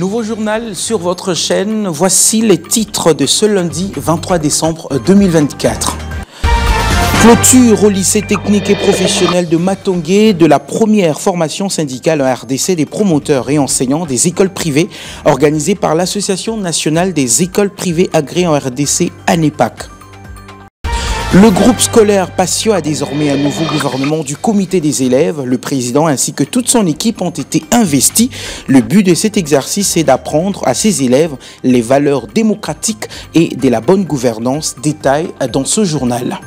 Nouveau journal sur votre chaîne, voici les titres de ce lundi 23 décembre 2024. Clôture au lycée technique et professionnel de Matongé de la première formation syndicale en RDC des promoteurs et enseignants des écoles privées organisée par l'Association nationale des écoles privées agréées en RDC, ANEPAC. Le groupe scolaire Patio a désormais un nouveau gouvernement du comité des élèves. Le président ainsi que toute son équipe ont été investis. Le but de cet exercice est d'apprendre à ses élèves les valeurs démocratiques et de la bonne gouvernance. Détail dans ce journal.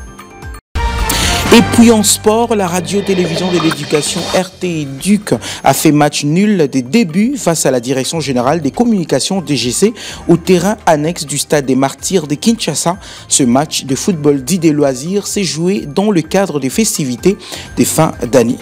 Et puis en sport, la radio-télévision de l'éducation RT-Éduc a fait match nul des débuts face à la direction générale des communications DGC au terrain annexe du stade des Martyrs de Kinshasa. Ce match de football dit des loisirs s'est joué dans le cadre des festivités des fins d'année.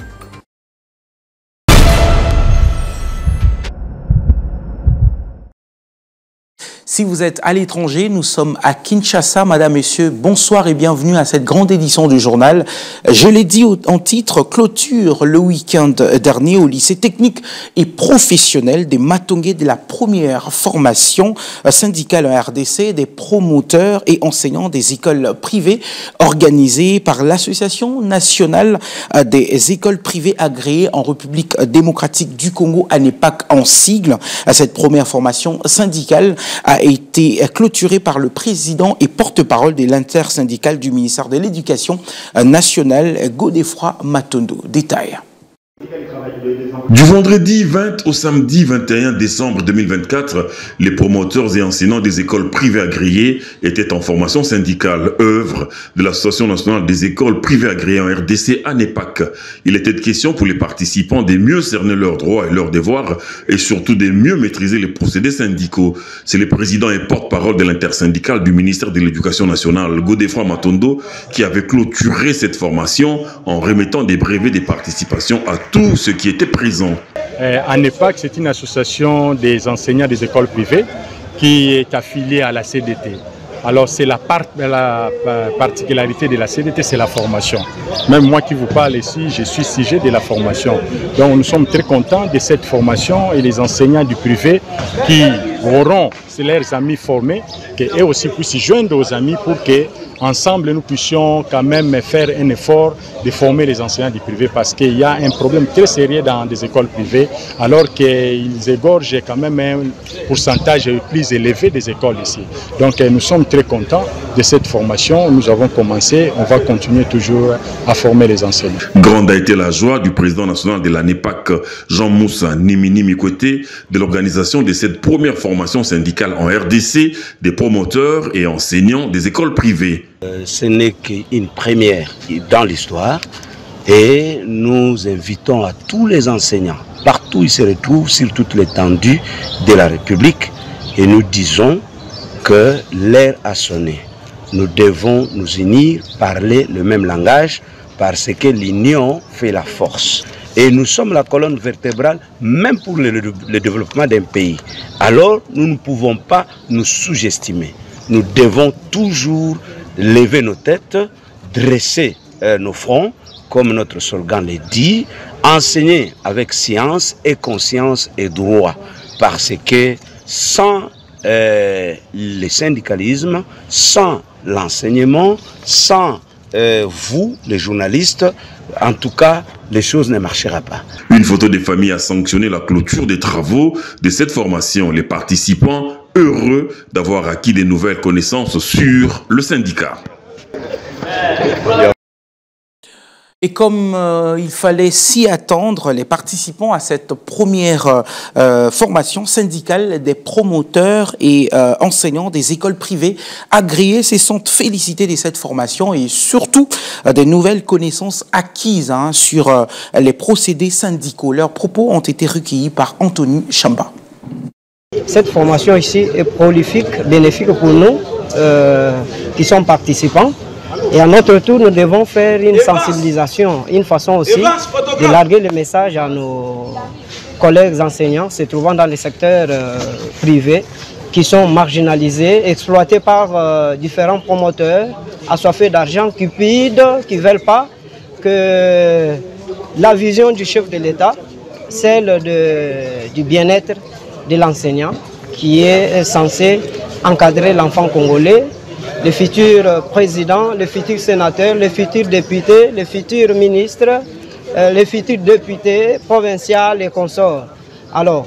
Si vous êtes à l'étranger, nous sommes à Kinshasa. Madame, Messieurs, bonsoir et bienvenue à cette grande édition du journal. Je l'ai dit en titre, clôture le week-end dernier au lycée technique et professionnel des Matongé de la première formation syndicale en RDC des promoteurs et enseignants des écoles privées organisée par l'Association nationale des écoles privées agréées en République démocratique du Congo, ANEPAC en sigle. Cette première formation syndicale a été clôturé par le président et porte-parole de l'intersyndicale du ministère de l'Éducation nationale, Godefroy Matondo. Détail. Du vendredi 20 au samedi 21 décembre 2024, les promoteurs et enseignants des écoles privées agréées étaient en formation syndicale, œuvre de l'Association nationale des écoles privées agréées en RDC, ANEPAC. Il était question pour les participants de mieux cerner leurs droits et leurs devoirs et surtout de mieux maîtriser les procédés syndicaux. C'est le président et porte-parole de l'intersyndicale du ministère de l'Éducation nationale, Godefroy Matondo, qui avait clôturé cette formation en remettant des brevets de participation à tous ceux qui étaient présents. ANEPAC, c'est une association des enseignants des écoles privées qui est affiliée à la CDT. Alors c'est la particularité de la CDT, c'est la formation. Même moi qui vous parle ici, je suis sujet de la formation. Donc nous sommes très contents de cette formation et les enseignants du privé qui auront leurs amis formés, qu'eux aussi puissent se joindre aux amis pour que ensemble nous puissions quand même faire un effort de former les enseignants du privé parce qu'il y a un problème très sérieux dans des écoles privées alors qu'ils égorgent quand même un pourcentage plus élevé des écoles ici. Donc nous sommes très contents de cette formation. Nous avons commencé, on va continuer toujours à former les enseignants. Grande a été la joie du président national de l'ANEPAC, Jean-Moussa Nimini-Mikoté, de l'organisation de cette première formation syndicale en RDC des promoteurs et enseignants des écoles privées. Ce n'est qu'une première dans l'histoire et nous invitons à tous les enseignants, partout où ils se retrouvent sur toute l'étendue de la République et nous disons que l'heure a sonné. Nous devons nous unir, parler le même langage parce que l'union fait la force. Et nous sommes la colonne vertébrale même pour le développement d'un pays. Alors nous ne pouvons pas nous sous-estimer. Nous devons toujours lever nos têtes, dresser nos fronts, comme notre slogan le dit, enseigner avec science et conscience et droit. Parce que sans le syndicalisme, sans l'enseignement, sans vous, les journalistes, en tout cas, les choses ne marcheront pas. Une photo des familles a sanctionné la clôture des travaux de cette formation. Les participants heureux d'avoir acquis des nouvelles connaissances sur le syndicat. Et comme il fallait s'y attendre, les participants à cette première formation syndicale des promoteurs et enseignants des écoles privées agréées se sont félicités de cette formation et surtout des nouvelles connaissances acquises sur les procédés syndicaux. Leurs propos ont été recueillis par Anthony Chamba. Cette formation ici est prolifique, bénéfique pour nous qui sommes participants. Et à notre tour, nous devons faire une sensibilisation, une façon aussi de larguer le message à nos collègues enseignants se trouvant dans les secteurs privés qui sont marginalisés, exploités par différents promoteurs, assoiffés d'argent, cupides, qui ne veulent pas que la vision du chef de l'État, celle du bien-être de l'enseignant qui est censé encadrer l'enfant congolais, le futur président, le futur sénateur, le futur député, le futur ministre, les futurs députés provinciaux et consorts. Alors,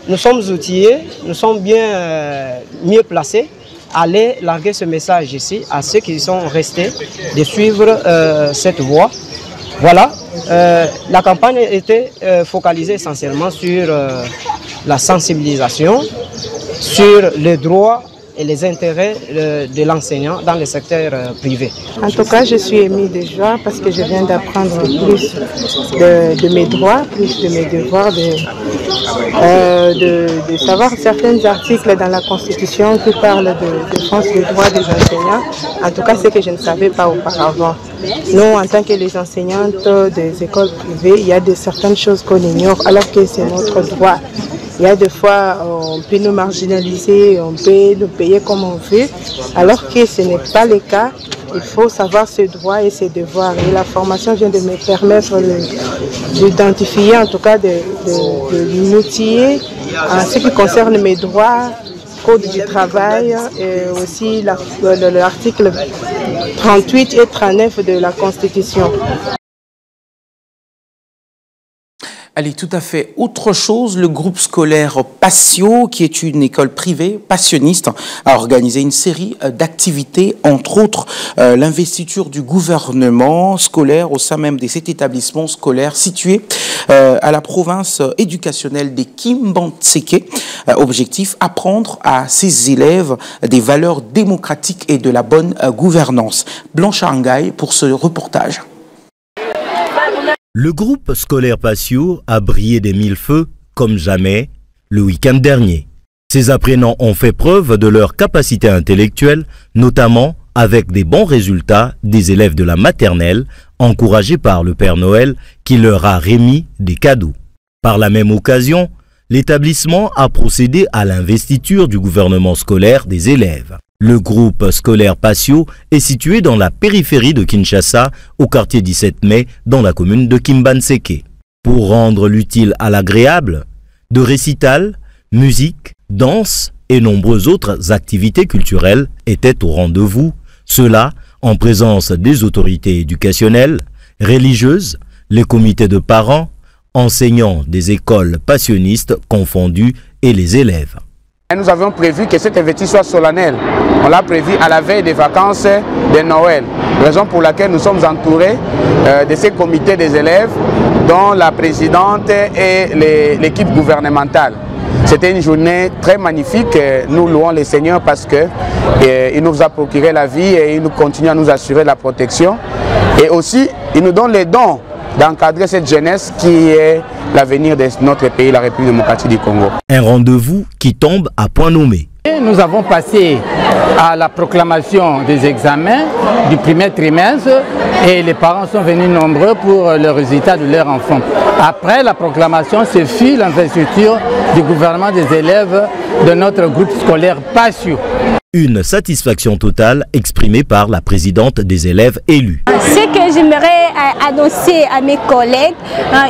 nous sommes outillés, nous sommes bien mieux placés à aller larguer ce message ici à ceux qui sont restés de suivre cette voie. Voilà, la campagne était focalisée essentiellement sur la sensibilisation, sur les droits et les intérêts de l'enseignant dans le secteur privé. En tout cas, je suis émue de joie parce que je viens d'apprendre plus de mes droits, plus de mes devoirs, de savoir certains articles dans la Constitution qui parlent de défense des droits des enseignants. En tout cas, ce que je ne savais pas auparavant. Nous, en tant que les enseignantes des écoles privées, il y a certaines choses qu'on ignore alors que c'est notre droit. Il y a des fois, on peut nous marginaliser, on peut nous payer comme on veut, alors que ce n'est pas le cas. Il faut savoir ses droits et ses devoirs. Et la formation vient de me permettre d'identifier, en tout cas de m'outiller en ce qui concerne mes droits, code du travail et aussi l'article 38 et 39 de la Constitution. Allez, tout à fait. Autre chose, le groupe scolaire Patio, qui est une école privée passionniste, a organisé une série d'activités, entre autres l'investiture du gouvernement scolaire au sein même de cet établissement scolaire situé à la province éducationnelle des Kimbantseke. Objectif, apprendre à ses élèves des valeurs démocratiques et de la bonne gouvernance. Blanche Angaï pour ce reportage. Le groupe scolaire Patio a brillé des mille feux comme jamais le week-end dernier. Ces apprenants ont fait preuve de leur capacité intellectuelle, notamment avec des bons résultats des élèves de la maternelle, encouragés par le Père Noël qui leur a remis des cadeaux. Par la même occasion, l'établissement a procédé à l'investiture du gouvernement scolaire des élèves. Le groupe scolaire Patio est situé dans la périphérie de Kinshasa, au quartier 17 mai, dans la commune de Kimbantseke. Pour rendre l'utile à l'agréable, de récitals, musique, danse et nombreuses autres activités culturelles étaient au rendez-vous, cela en présence des autorités éducationnelles, religieuses, les comités de parents, enseignants des écoles passionnistes confondues et les élèves. Nous avions prévu que cet investissement soit solennel. On l'a prévu à la veille des vacances de Noël. Raison pour laquelle nous sommes entourés de ces comités des élèves, dont la présidente et l'équipe gouvernementale. C'était une journée très magnifique. Nous louons le Seigneur parce qu'il nous a procuré la vie et il nous continue à nous assurer la protection. Et aussi, il nous donne les dons d'encadrer cette jeunesse qui est l'avenir de notre pays, la République démocratique du Congo. Un rendez-vous qui tombe à point nommé. Nous avons passé à la proclamation des examens du premier trimestre et les parents sont venus nombreux pour le résultat de leur enfant. Après la proclamation, ce fut l'investiture du gouvernement des élèves de notre groupe scolaire Patio. Une satisfaction totale exprimée par la présidente des élèves élus. Ce que j'aimerais annoncer à mes collègues,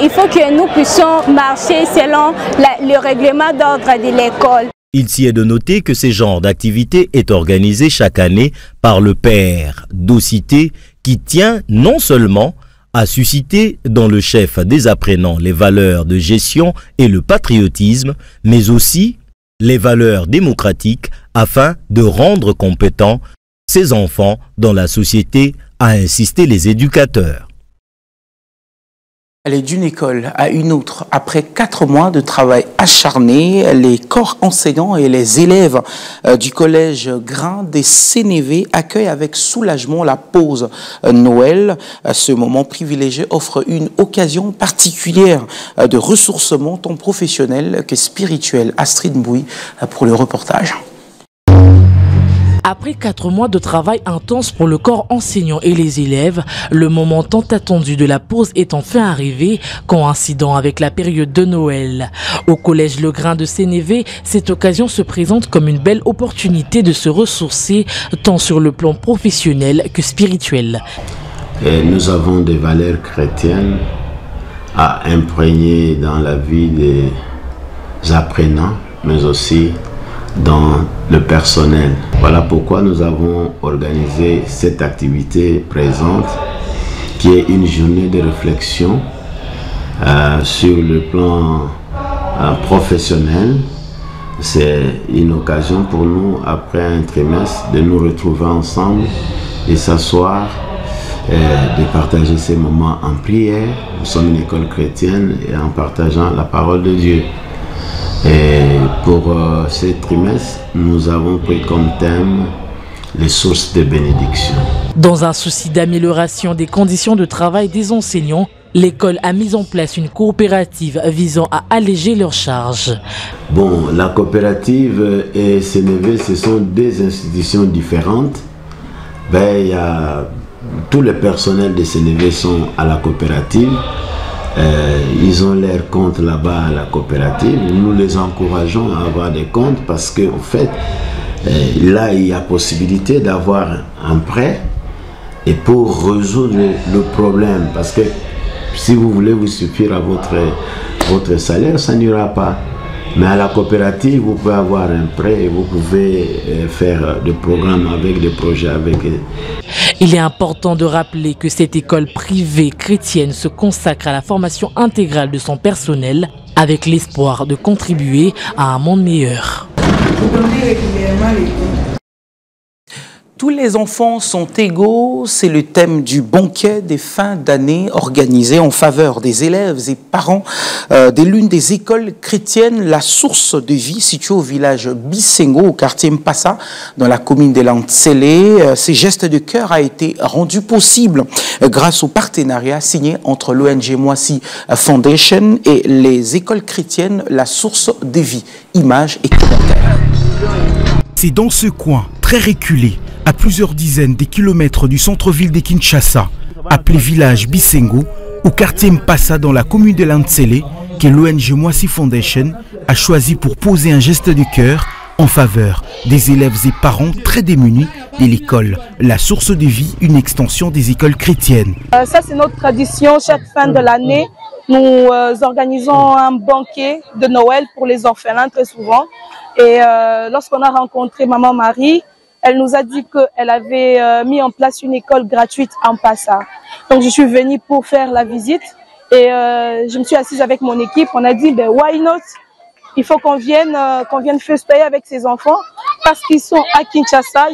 il faut que nous puissions marcher selon le règlement d'ordre de l'école. Il s'y est de noter que ce genre d'activité est organisé chaque année par le père d'Ocité qui tient non seulement à susciter dans le chef des apprenants les valeurs de gestion et le patriotisme, mais aussi les valeurs démocratiques afin de rendre compétents ces enfants dans la société, a insisté les éducateurs. Elle est d'une école à une autre. Après 4 mois de travail acharné, les corps enseignants et les élèves du collège Grain des Sénévé accueillent avec soulagement la pause Noël. Ce moment privilégié offre une occasion particulière de ressourcement tant professionnel que spirituel. Astrid Mbouy pour le reportage. Après 4 mois de travail intense pour le corps enseignant et les élèves, le moment tant attendu de la pause est enfin arrivé, coïncidant avec la période de Noël. Au collège Le Grain de Sénévé, cette occasion se présente comme une belle opportunité de se ressourcer, tant sur le plan professionnel que spirituel. Et nous avons des valeurs chrétiennes à imprégner dans la vie des apprenants mais aussi dans le personnel. Voilà pourquoi nous avons organisé cette activité présente, qui est une journée de réflexion sur le plan professionnel. C'est une occasion pour nous, après un trimestre, de nous retrouver ensemble et s'asseoir, de partager ces moments en prière. Nous sommes une école chrétienne et en partageant la parole de Dieu. Et pour ce trimestre, nous avons pris comme thème les sources de bénédiction. Dans un souci d'amélioration des conditions de travail des enseignants, l'école a mis en place une coopérative visant à alléger leurs charges. Bon, la coopérative et CNV, ce sont deux institutions différentes. Il y a tout le personnel de CNV sont à la coopérative. Ils ont leurs comptes là-bas à la coopérative. Nous les encourageons à avoir des comptes parce qu'en fait, là, il y a possibilité d'avoir un prêt et pour résoudre le problème. Parce que si vous voulez vous suffire à votre salaire, ça n'ira pas. Mais à la coopérative, vous pouvez avoir un prêt et vous pouvez faire des programmes avec des projets avec. Il est important de rappeler que cette école privée chrétienne se consacre à la formation intégrale de son personnel avec l'espoir de contribuer à un monde meilleur. Tous les enfants sont égaux, c'est le thème du banquet des fins d'année organisé en faveur des élèves et parents de l'une des écoles chrétiennes, la Source de Vie, située au village Bisengo, au quartier Mpassa, dans la commune de Lantsele. Ces gestes de cœur a été rendu possible grâce au partenariat signé entre l'ONG Moissy Foundation et les écoles chrétiennes, la Source de Vie. Images et commentaires. C'est dans ce coin, très reculé, à plusieurs dizaines de kilomètres du centre-ville de Kinshasa, appelé village Bisengo, au quartier Mpassa dans la commune de Lantsele, que l'ONG Moissy Foundation a choisi pour poser un geste de cœur en faveur des élèves et parents très démunis de l'école. La Source de Vie, une extension des écoles chrétiennes. Ça, c'est notre tradition. Chaque fin de l'année, nous organisons un banquet de Noël pour les orphelins très souvent. Et lorsqu'on a rencontré Maman Marie, elle nous a dit qu'elle avait mis en place une école gratuite en Mpassa. Donc je suis venue pour faire la visite et je me suis assise avec mon équipe. On a dit, why not? Il faut qu'on vienne fêter avec ces enfants parce qu'ils sont à Kinshasa.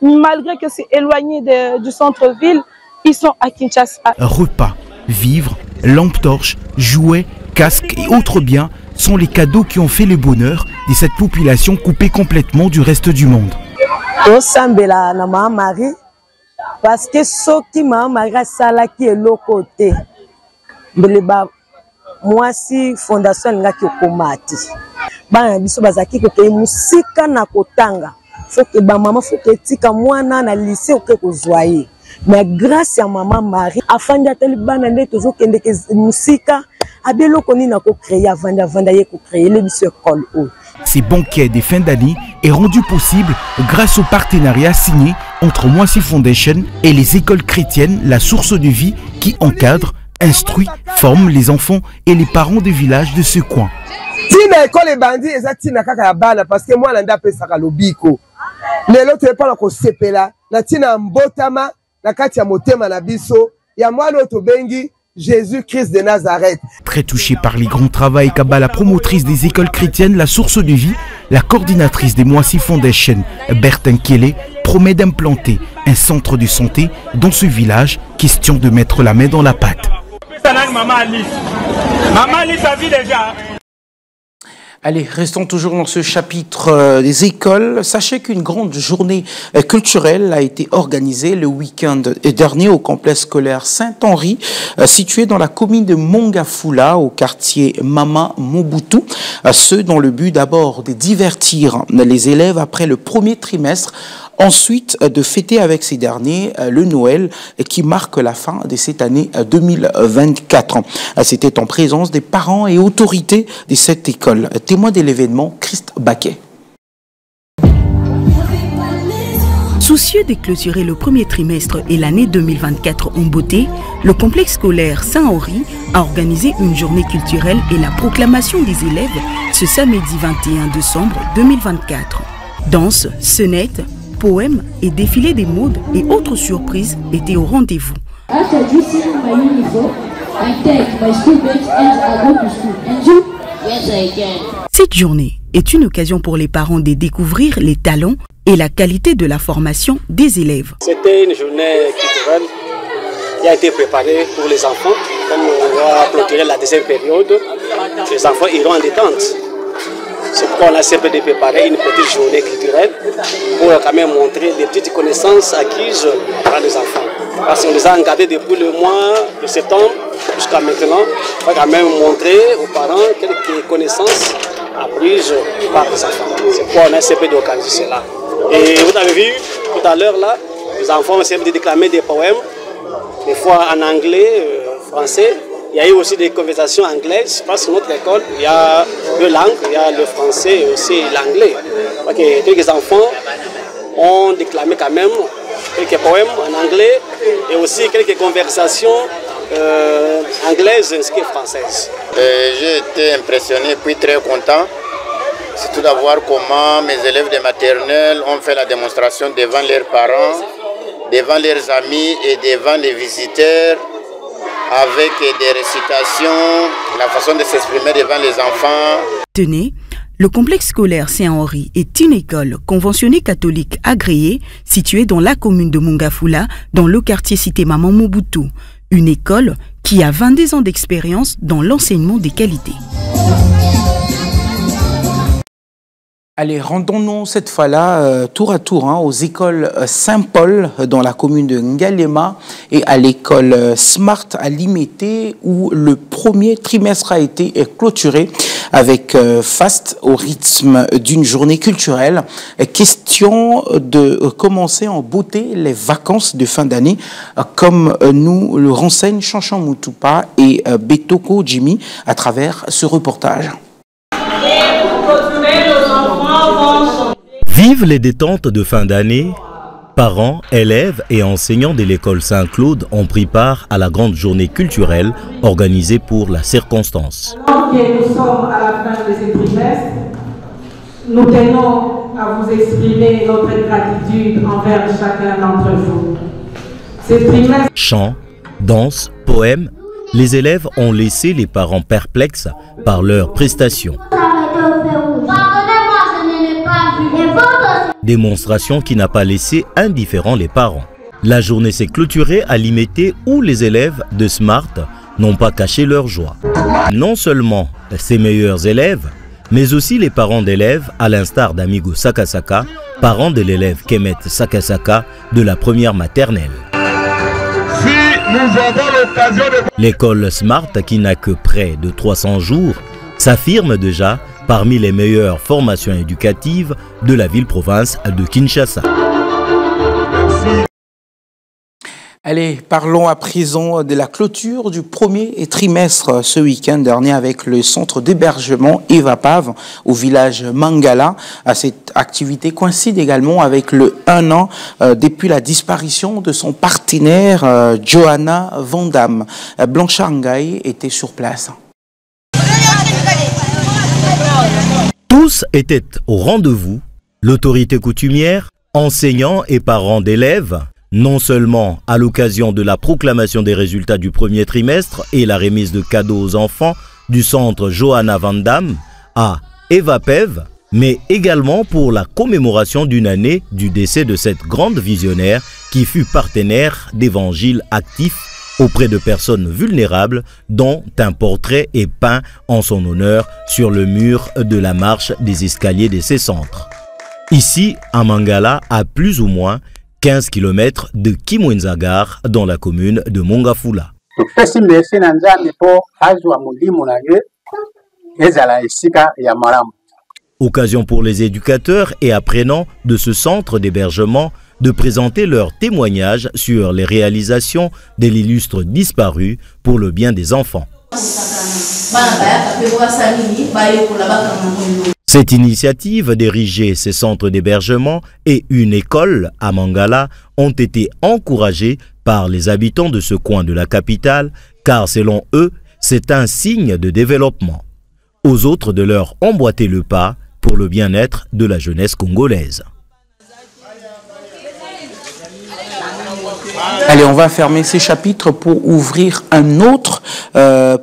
Malgré que c'est éloigné du centre-ville, ils sont à Kinshasa. Repas, vivres, lampes torches, jouets, casques et autres biens sont les cadeaux qui ont fait le bonheur de cette population coupée complètement du reste du monde. Osambela na Maman Marie parce que soki Maman Marie salaki eloko te mbeleba Moissy Fondation ngaki okomati bana biso bazaki ko ke musika na kotanga foke ba mama foke tika mwana na lycée oke kozwaye mais grâce à Maman Marie afanda tali bana nde tozo kende ke musika abeloko ni na ko créer avanda ye ko créer le biso école. Ces banquets des fins d'année est rendu possible grâce au partenariat signé entre Moissy Foundation et les écoles chrétiennes, la Source de Vie, qui encadre, instruit, forme les enfants et les parents des villages de ce coin. Tina école bandi ezatina kaka ya bana parce que moi nanda pesa ka lobiko. Lelo te pa ko sepela na tina mbotama na kati ya motema na biso ya mwana to bengi Jésus-Christ de Nazareth. Très touchée par les grands travaux qu'a la promotrice des écoles chrétiennes, la Source de Vie, la coordinatrice des Moissy Foundation, Berthe Nkele, promet d'implanter un centre de santé dans ce village, question de mettre la main dans la pâte. Allez, restons toujours dans ce chapitre des écoles. Sachez qu'une grande journée culturelle a été organisée le week-end dernier au complexe scolaire Saint-Henri, situé dans la commune de Mongafula, au quartier Mama Mobutu. Ce dans le but d'abord de divertir les élèves après le premier trimestre, ensuite de fêter avec ces derniers le Noël qui marque la fin de cette année 2024. C'était en présence des parents et autorités de cette école. Témoin de l'événement, Christ Baquet. Soucieux de clôturer le premier trimestre et l'année 2024 en beauté, le complexe scolaire Saint-Henri a organisé une journée culturelle et la proclamation des élèves ce samedi 21 décembre 2024. Danse, sonnette, poèmes et défilés des modes et autres surprises étaient au rendez-vous. Cette journée est une occasion pour les parents de découvrir les talents et la qualité de la formation des élèves. C'était une journée culturelle qui a été préparée pour les enfants. Comme on va clôturer la deuxième période, les enfants iront en détente. C'est pourquoi on a essayé de préparer une petite journée culturelle pour quand même montrer des petites connaissances acquises par les enfants. Parce qu'on les a encadrés depuis le mois de septembre jusqu'à maintenant. On va quand même montrer aux parents quelques connaissances apprises par les enfants. C'est pourquoi on a essayé d'organiser cela. Et vous avez vu tout à l'heure là, les enfants ont essayé de déclamer des poèmes, des fois en anglais, français. Il y a eu aussi des conversations anglaises, parce que notre école, il y a deux langues, il y a le français et aussi l'anglais. Quelques enfants ont déclamé quand même quelques poèmes en anglais et aussi quelques conversations anglaises ainsi que françaises. J'ai été impressionné puis très content. Surtout d'avoir comment mes élèves de maternelle ont fait la démonstration devant leurs parents, devant leurs amis et devant les visiteurs, avec des récitations, la façon de s'exprimer devant les enfants. Tenez, le complexe scolaire Saint-Henri est une école conventionnée catholique agréée située dans la commune de Mongafula, dans le quartier cité Maman Mobutu. Une école qui a 22 ans d'expérience dans l'enseignement des qualités. Allez, rendons-nous cette fois-là tour à tour aux écoles Saint-Paul dans la commune de Ngalema et à l'école Smart à Limete où le premier trimestre a été clôturé avec faste au rythme d'une journée culturelle. Question de commencer en beauté les vacances de fin d'année comme nous le renseignent Chanchan Moutoupa et Betoko Jimmy à travers ce reportage. Vive les détentes de fin d'année. Parents, élèves et enseignants de l'école Saint-Claude ont pris part à la grande journée culturelle organisée pour la circonstance. Nous sommes à la fin de ce trimestre. Nous tenons à vous exprimer notre gratitude envers chacun d'entre vous. Ce trimestre... Chants, danses, poèmes, les élèves ont laissé les parents perplexes par leurs prestations. Démonstration qui n'a pas laissé indifférents les parents. La journée s'est clôturée à Limete où les élèves de Smart n'ont pas caché leur joie. Non seulement ses meilleurs élèves, mais aussi les parents d'élèves, à l'instar d'Amigo Sakasaka, parents de l'élève Kemet Sakasaka de la première maternelle. L'école Smart, qui n'a que près de 300 jours, s'affirme déjà parmi les meilleures formations éducatives de la ville-province de Kinshasa. Allez, parlons à présent de la clôture du premier trimestre ce week-end dernier avec le centre d'hébergement Eva Pave au village Mangala. Cette activité coïncide également avec le 1 an depuis la disparition de son partenaire Johanna Vandam. Blanchard Ngaï était sur place. Tous étaient au rendez-vous, l'autorité coutumière, enseignants et parents d'élèves, non seulement à l'occasion de la proclamation des résultats du premier trimestre et la remise de cadeaux aux enfants du centre Johanna Vandam à Eva Pave, mais également pour la commémoration d'une année du décès de cette grande visionnaire qui fut partenaire d'évangiles actifs auprès de personnes vulnérables dont un portrait est peint en son honneur sur le mur de la marche des escaliers de ces centres. Ici, à Mangala, à plus ou moins 15 km de Kimwenzagar dans la commune de Mongafula. Occasion pour les éducateurs et apprenants de ce centre d'hébergement de présenter leurs témoignages sur les réalisations de l'illustre disparu pour le bien des enfants. Cette initiative d'ériger ces centres d'hébergement et une école à Mangala ont été encouragées par les habitants de ce coin de la capitale, car selon eux, c'est un signe de développement. Aux autres de leur emboîter le pas pour le bien-être de la jeunesse congolaise. Allez, on va fermer ces chapitres pour ouvrir un autre,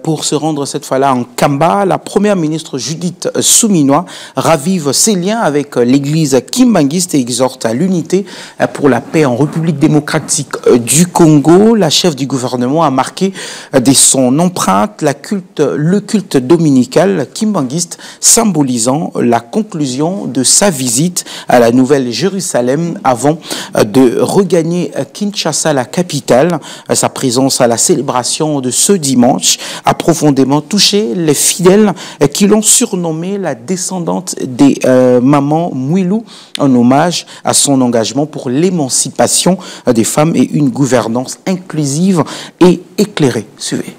pour se rendre cette fois-là en Kamba. La première ministre Judith Suminwa ravive ses liens avec l'église kimbanguiste et exhorte à l'unité pour la paix en République démocratique du Congo. La chef du gouvernement a marqué de son empreinte le culte dominical kimbanguiste, symbolisant la conclusion de sa visite à la Nouvelle-Jérusalem avant de regagner Kinshasa, la capitale. Sa présence à la célébration de ce dimanche a profondément touché les fidèles qui l'ont surnommée la descendante des mamans Mouilou, en hommage à son engagement pour l'émancipation des femmes et une gouvernance inclusive et éclairée. Suivez.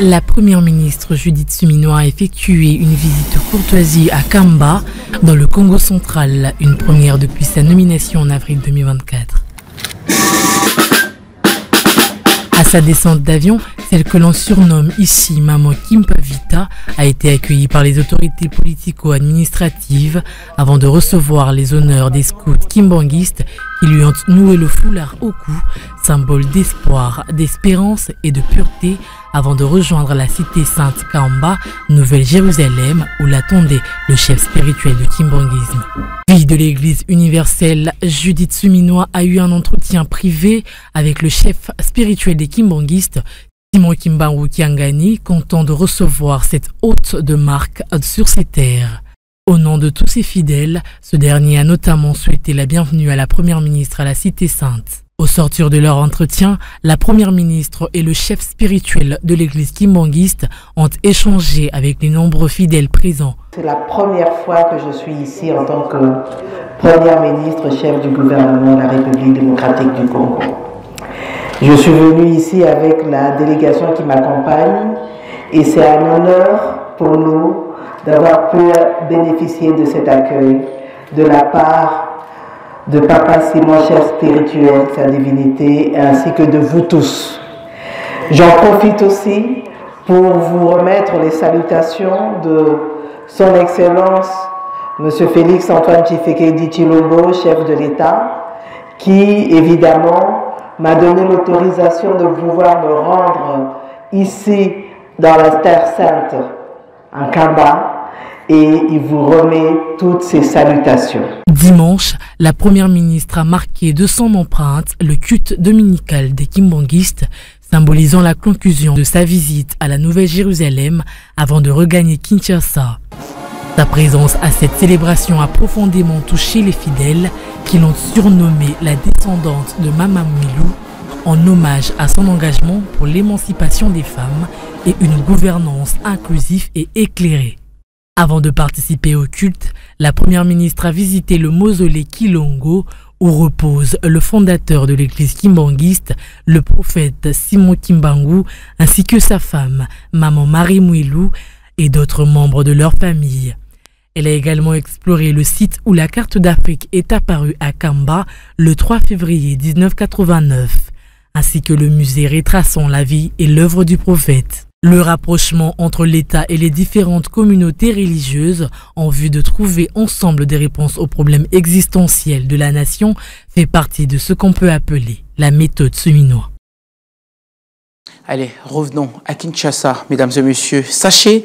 La première ministre Judith Suminwa a effectué une visite courtoisie à Kamba, dans le Congo central, une première depuis sa nomination en avril 2024. À sa descente d'avion, celle que l'on surnomme ici Maman Kimpavita a été accueillie par les autorités politico-administratives avant de recevoir les honneurs des scouts kimbanguistes qui lui ont noué le foulard au cou, symbole d'espoir, d'espérance et de pureté, avant de rejoindre la cité sainte Kamba, Nouvelle-Jérusalem, où l'attendait le chef spirituel du kimbanguisme. Fille de l'Église universelle, Judith Suminwa a eu un entretien privé avec le chef spirituel des kimbanguistes, Simon Kimbangu Kiangani, content de recevoir cette hôte de marque sur ses terres. Au nom de tous ses fidèles, ce dernier a notamment souhaité la bienvenue à la première ministre à la cité sainte. Au sortir de leur entretien, la première ministre et le chef spirituel de l'église kimbanguiste ont échangé avec les nombreux fidèles présents. C'est la première fois que je suis ici en tant que première ministre, chef du gouvernement de la République démocratique du Congo. Je suis venu ici avec la délégation qui m'accompagne et c'est un honneur pour nous d'avoir pu bénéficier de cet accueil de la part de Papa Simon, chef spirituel, sa divinité, ainsi que de vous tous. J'en profite aussi pour vous remettre les salutations de son Excellence, M. Félix Antoine Tshisekedi Tshilombo, chef de l'État, qui évidemment m'a donné l'autorisation de pouvoir me rendre ici dans la Terre Sainte, en Kamba, et il vous remet toutes ces salutations. Dimanche, la première ministre a marqué de son empreinte le culte dominical des kimbanguistes, symbolisant la conclusion de sa visite à la Nouvelle-Jérusalem avant de regagner Kinshasa. Sa présence à cette célébration a profondément touché les fidèles qui l'ont surnommée la descendante de Maman Milou, en hommage à son engagement pour l'émancipation des femmes et une gouvernance inclusive et éclairée. Avant de participer au culte, la première ministre a visité le mausolée Kilongo où repose le fondateur de l'église kimbanguiste, le prophète Simon Kimbangu, ainsi que sa femme, Maman Marie Mouilou, et d'autres membres de leur famille. Elle a également exploré le site où la carte d'Afrique est apparue à Kamba le 3 février 1989, ainsi que le musée retraçant la vie et l'œuvre du prophète. Le rapprochement entre l'État et les différentes communautés religieuses en vue de trouver ensemble des réponses aux problèmes existentiels de la nation fait partie de ce qu'on peut appeler la méthode Suminwa. Allez, revenons à Kinshasa, mesdames et messieurs. Sachez,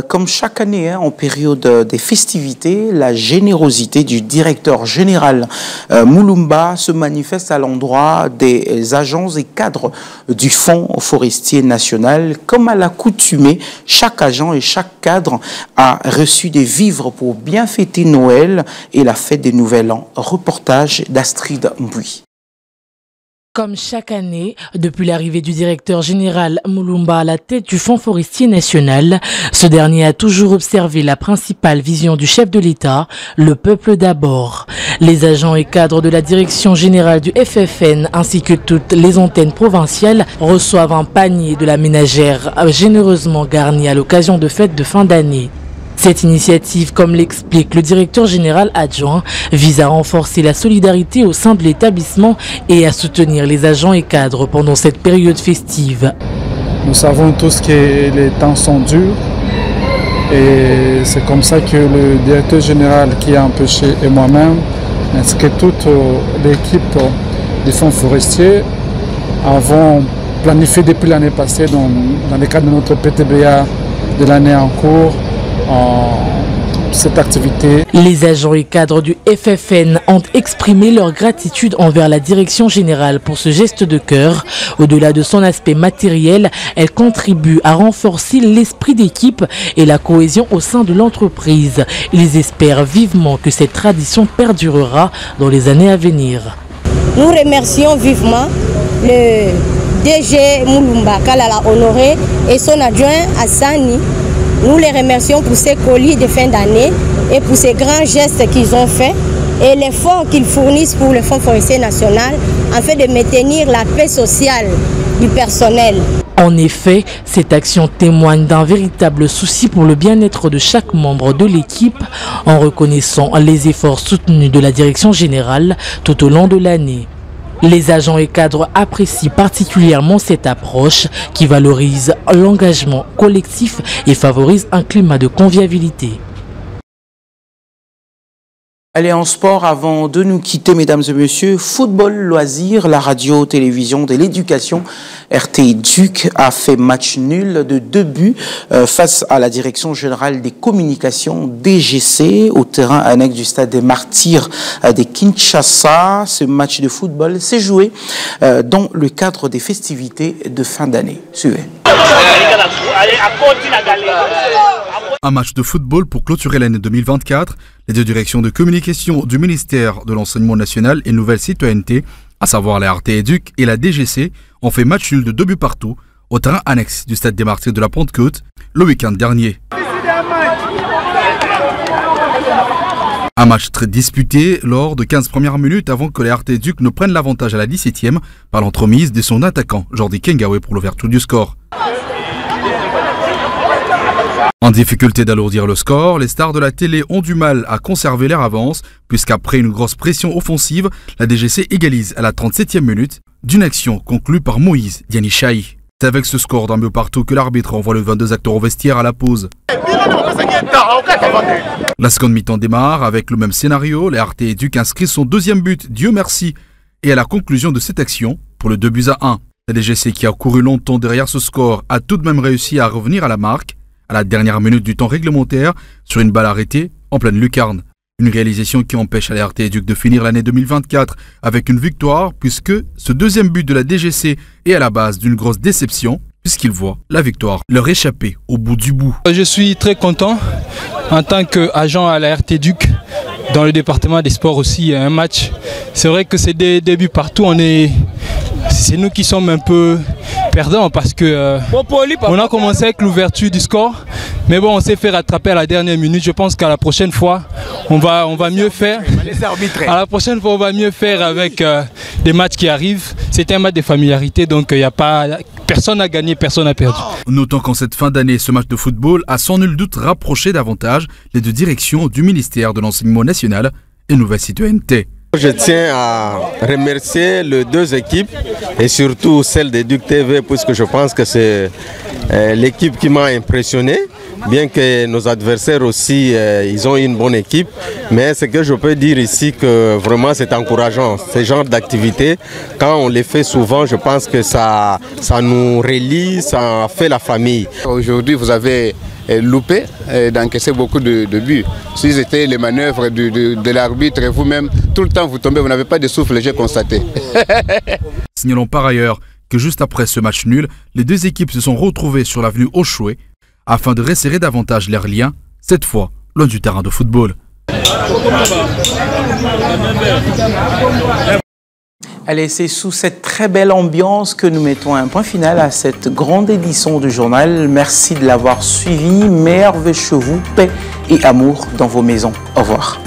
comme chaque année, en période des festivités, la générosité du directeur général Moulumba se manifeste à l'endroit des agents et cadres du Fonds forestier national. Comme à l'accoutumée, chaque agent et chaque cadre a reçu des vivres pour bien fêter Noël et la fête des Nouvel An. Reportage d'Astrid Mbui. Comme chaque année, depuis l'arrivée du directeur général Mulumba à la tête du Fonds forestier national, ce dernier a toujours observé la principale vision du chef de l'État, le peuple d'abord. Les agents et cadres de la direction générale du FFN ainsi que toutes les antennes provinciales reçoivent un panier de la ménagère généreusement garni à l'occasion de fêtes de fin d'année. Cette initiative, comme l'explique le directeur général adjoint, vise à renforcer la solidarité au sein de l'établissement et à soutenir les agents et cadres pendant cette période festive. Nous savons tous que les temps sont durs et c'est comme ça que le directeur général qui a empêché et moi-même, ainsi que toute l'équipe des fonds forestiers, avons planifié depuis l'année passée dans le cadre de notre PTBA de l'année en cours cette activité. Les agents et cadres du FFN ont exprimé leur gratitude envers la direction générale pour ce geste de cœur. Au-delà de son aspect matériel, elle contribue à renforcer l'esprit d'équipe et la cohésion au sein de l'entreprise. Ils espèrent vivement que cette tradition perdurera dans les années à venir. Nous remercions vivement le DG Mulumba Kalala Honoré et son adjoint Hassani. Nous les remercions pour ces colis de fin d'année et pour ces grands gestes qu'ils ont faits et l'effort qu'ils fournissent pour le Fonds forestier national afin de maintenir la paix sociale du personnel. En effet, cette action témoigne d'un véritable souci pour le bien-être de chaque membre de l'équipe en reconnaissant les efforts soutenus de la direction générale tout au long de l'année. Les agents et cadres apprécient particulièrement cette approche qui valorise l'engagement collectif et favorise un climat de convivialité. Allez, en sport, avant de nous quitter, mesdames et messieurs, football, loisirs, la radio, télévision, de l'éducation. RTI Duc a fait match nul de 2 buts face à la direction générale des communications DGC au terrain annexe du stade des Martyrs de Kinshasa. Ce match de football s'est joué dans le cadre des festivités de fin d'année. Suivez. Un match de football pour clôturer l'année 2024. Les deux directions de communication du ministère de l'Enseignement national et Nouvelle Citoyenneté, à savoir la RTI Duc et la DGC, ont fait match nul de 2 buts partout au terrain annexe du stade des Martyrs de la Pentecôte le week-end dernier. Un match très disputé lors de 15 premières minutes avant que la RTI Duc ne prenne l'avantage à la 17e par l'entremise de son attaquant Jordi Kengawe pour l'ouverture du score. En difficulté d'alourdir le score, les stars de la télé ont du mal à conserver leur avance, puisqu'après une grosse pression offensive, la DGC égalise à la 37e minute d'une action conclue par Moïse Dianichaï. C'est avec ce score d'un but partout que l'arbitre envoie les 22 acteurs au vestiaire à la pause. La seconde mi-temps démarre avec le même scénario. La RTI Duc inscrit son 2e but, Dieu merci, et à la conclusion de cette action, pour le 2-1. La DGC, qui a couru longtemps derrière ce score, a tout de même réussi à revenir à la marque à la dernière minute du temps réglementaire sur une balle arrêtée en pleine lucarne. Une réalisation qui empêche à la RTI Duc de finir l'année 2024 avec une victoire, puisque ce 2e but de la DGC est à la base d'une grosse déception, puisqu'ils voient la victoire leur échapper au bout du bout. Je suis très content en tant qu'agent à la RTI Duc, dans le département des sports aussi, un match. C'est vrai que c'est des débuts partout, c'est nous qui sommes un peu perdants parce que on a commencé avec l'ouverture du score, mais bon, on s'est fait rattraper à la dernière minute. Je pense qu'à la prochaine fois, on va mieux faire. À la prochaine fois, on va mieux faire avec des matchs qui arrivent. C'était un match de familiarité, donc il n'y a pas, personne n'a gagné, personne n'a perdu. Notons qu'en cette fin d'année, ce match de football a sans nul doute rapproché davantage les deux directions du ministère de l'Enseignement national et Nouvelle Citoyenneté. Je tiens à remercier les 2 équipes et surtout celle de Duc TV, puisque je pense que c'est l'équipe qui m'a impressionné. Bien que nos adversaires aussi, ils ont une bonne équipe. Mais ce que je peux dire ici, que vraiment c'est encourageant. Ce genre d'activité, quand on les fait souvent, je pense que ça nous relie, ça fait la famille. Aujourd'hui, vous avez loupé d'encaisser beaucoup de buts. Si c'était les manœuvres de l'arbitre et vous-même, tout le temps vous tombez, vous n'avez pas de souffle, j'ai constaté. Signalons par ailleurs que juste après ce match nul, les 2 équipes se sont retrouvées sur l'avenue Oshoué afin de resserrer davantage leurs liens, cette fois loin du terrain de football. Allez, c'est sous cette très belle ambiance que nous mettons un point final à cette grande édition du journal. Merci de l'avoir suivi. Merveilleux chez vous, paix et amour dans vos maisons. Au revoir.